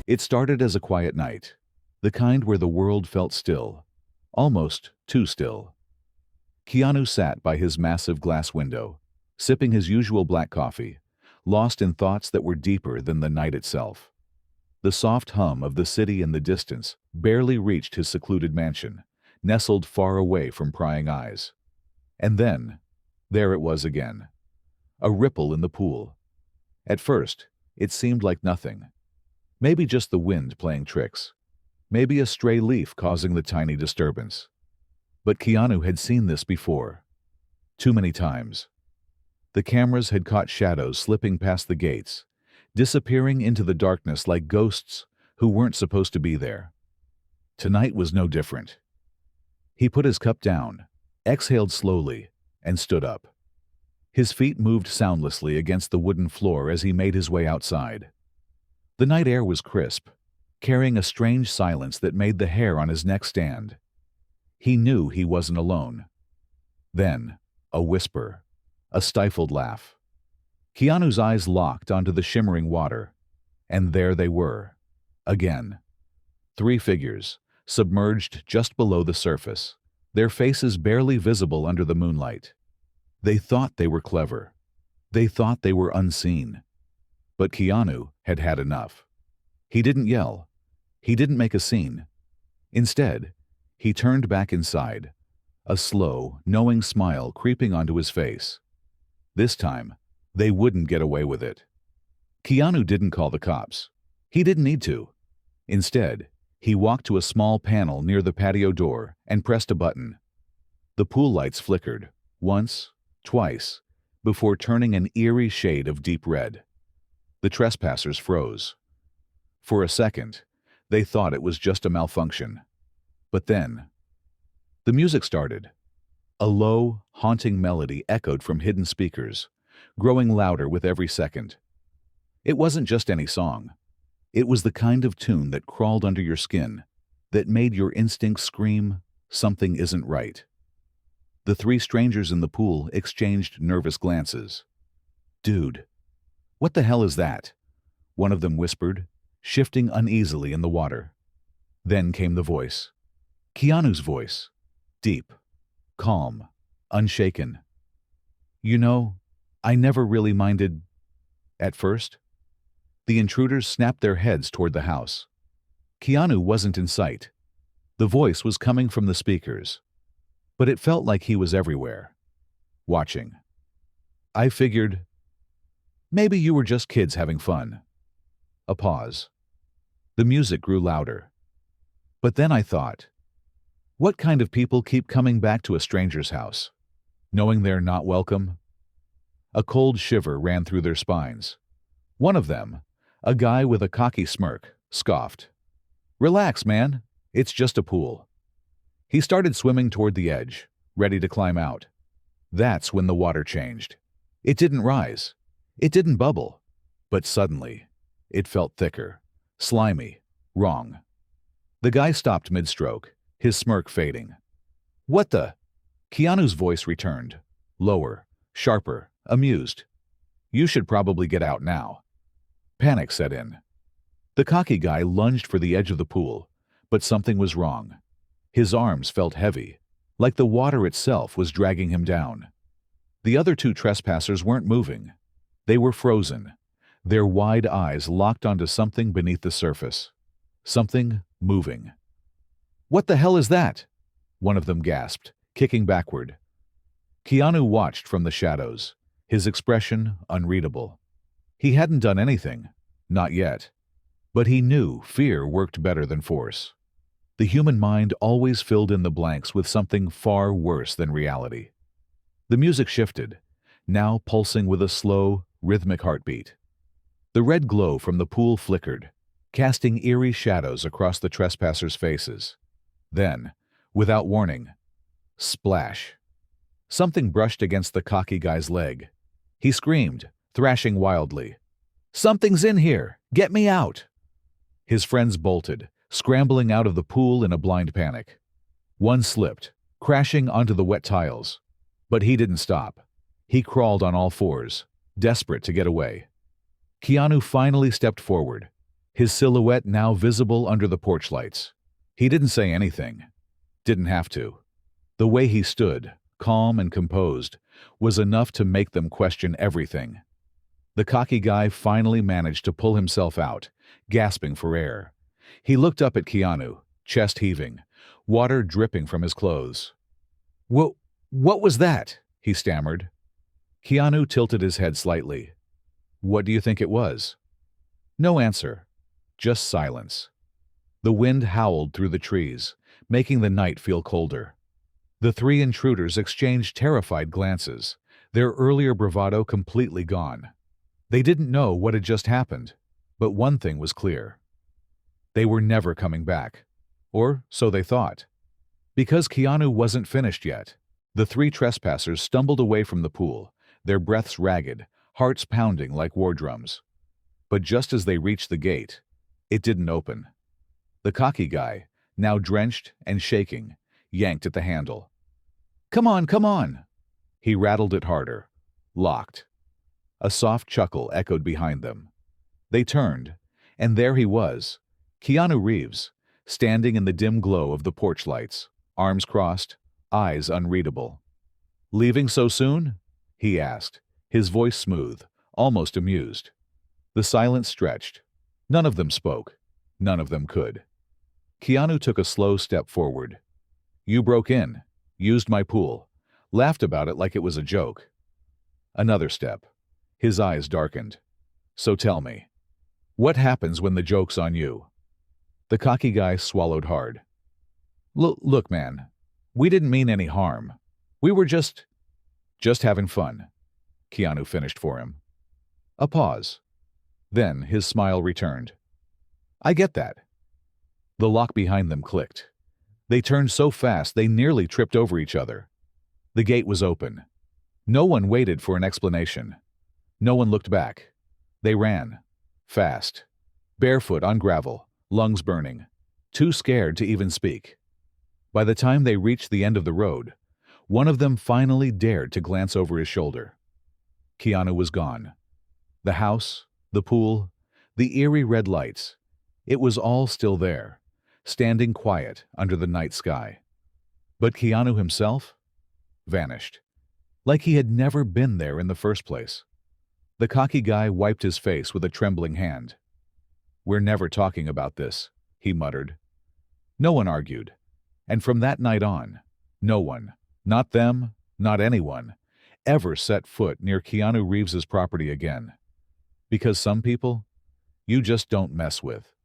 It started as a quiet night, the kind where the world felt still, almost too still. Keanu sat by his massive glass window, sipping his usual black coffee, lost in thoughts that were deeper than the night itself. The soft hum of the city in the distance barely reached his secluded mansion, nestled far away from prying eyes. And then, there it was again. A ripple in the pool. At first, it seemed like nothing. Maybe just the wind playing tricks. Maybe a stray leaf causing the tiny disturbance. But Keanu had seen this before. Too many times. The cameras had caught shadows slipping past the gates, disappearing into the darkness like ghosts who weren't supposed to be there. Tonight was no different. He put his cup down, exhaled slowly, and stood up. His feet moved soundlessly against the wooden floor as he made his way outside. The night air was crisp, carrying a strange silence that made the hair on his neck stand. He knew he wasn't alone. Then, a whisper, a stifled laugh. Keanu's eyes locked onto the shimmering water, and there they were, again. 3 figures, submerged just below the surface, their faces barely visible under the moonlight. They thought they were clever. They thought they were unseen. But Keanu had had enough. He didn't yell. He didn't make a scene. Instead, he turned back inside, a slow, knowing smile creeping onto his face. This time, they wouldn't get away with it. Keanu didn't call the cops. He didn't need to. Instead, he walked to a small panel near the patio door and pressed a button. The pool lights flickered, once, twice, before turning an eerie shade of deep red. The trespassers froze. For a second, they thought it was just a malfunction. But then, the music started. A low, haunting melody echoed from hidden speakers, growing louder with every second. It wasn't just any song. It was the kind of tune that crawled under your skin, that made your instincts scream, "Something isn't right." The 3 strangers in the pool exchanged nervous glances. "Dude, what the hell is that?" one of them whispered, shifting uneasily in the water. Then came the voice. Keanu's voice. Deep, calm, unshaken. "You know, I never really minded at first." The intruders snapped their heads toward the house. Keanu wasn't in sight. The voice was coming from the speakers. But it felt like he was everywhere. Watching. "I figured, maybe you were just kids having fun." A pause. The music grew louder. "But then I thought, what kind of people keep coming back to a stranger's house, knowing they're not welcome?" A cold shiver ran through their spines. One of them, a guy with a cocky smirk, scoffed. "Relax, man. It's just a pool." He started swimming toward the edge, ready to climb out. That's when the water changed. It didn't rise. It didn't bubble. But suddenly, it felt thicker, slimy, wrong. The guy stopped mid-stroke, his smirk fading. "What the?" Keanu's voice returned, lower, sharper, amused. "You should probably get out now." Panic set in. The cocky guy lunged for the edge of the pool, but something was wrong. His arms felt heavy, like the water itself was dragging him down. The other 2 trespassers weren't moving. They were frozen, their wide eyes locked onto something beneath the surface. Something moving. "What the hell is that?" one of them gasped, kicking backward. Keanu watched from the shadows, his expression unreadable. He hadn't done anything, not yet. But he knew fear worked better than force. The human mind always filled in the blanks with something far worse than reality. The music shifted, now pulsing with a slow, rhythmic heartbeat. The red glow from the pool flickered, casting eerie shadows across the trespassers' faces. Then, without warning, splash. Something brushed against the cocky guy's leg. He screamed, thrashing wildly. "Something's in here! Get me out!" His friends bolted, scrambling out of the pool in a blind panic. One slipped, crashing onto the wet tiles. But he didn't stop. He crawled on all fours, desperate to get away. Keanu finally stepped forward, his silhouette now visible under the porch lights. He didn't say anything. Didn't have to. The way he stood, calm and composed, was enough to make them question everything. The cocky guy finally managed to pull himself out, gasping for air. He looked up at Keanu, chest heaving, water dripping from his clothes. What was that?" he stammered. Keanu tilted his head slightly. "What do you think it was?" No answer. Just silence. The wind howled through the trees, making the night feel colder. The three intruders exchanged terrified glances, their earlier bravado completely gone. They didn't know what had just happened, but one thing was clear. They were never coming back. Or so they thought. Because Keanu wasn't finished yet, the three trespassers stumbled away from the pool, their breaths ragged, hearts pounding like war drums. But just as they reached the gate, it didn't open. The cocky guy, now drenched and shaking, yanked at the handle. Come on, come on!" He rattled it harder. Locked. A soft chuckle echoed behind them. They turned, and there he was, Keanu Reeves, standing in the dim glow of the porch lights, arms crossed, eyes unreadable. "Leaving so soon?" he asked, his voice smooth, almost amused. The silence stretched. None of them spoke. None of them could. Keanu took a slow step forward. "You broke in, used my pool, laughed about it like it was a joke." Another step. His eyes darkened. "So tell me, what happens when the joke's on you?" The cocky guy swallowed hard. Look, man, we didn't mean any harm. We were just having fun," Keanu finished for him. A pause. Then his smile returned. "I get that." The lock behind them clicked. They turned so fast they nearly tripped over each other. The gate was open. No one waited for an explanation. No one looked back. They ran. Fast. Barefoot on gravel, lungs burning. Too scared to even speak. By the time they reached the end of the road, one of them finally dared to glance over his shoulder. Keanu was gone. The house, the pool, the eerie red lights. It was all still there, standing quiet under the night sky. But Keanu himself? Vanished. Like he had never been there in the first place. The cocky guy wiped his face with a trembling hand. "We're never talking about this," he muttered. No one argued. And from that night on, no one, not them, not anyone, ever set foot near Keanu Reeves's property again. Because some people, you just don't mess with.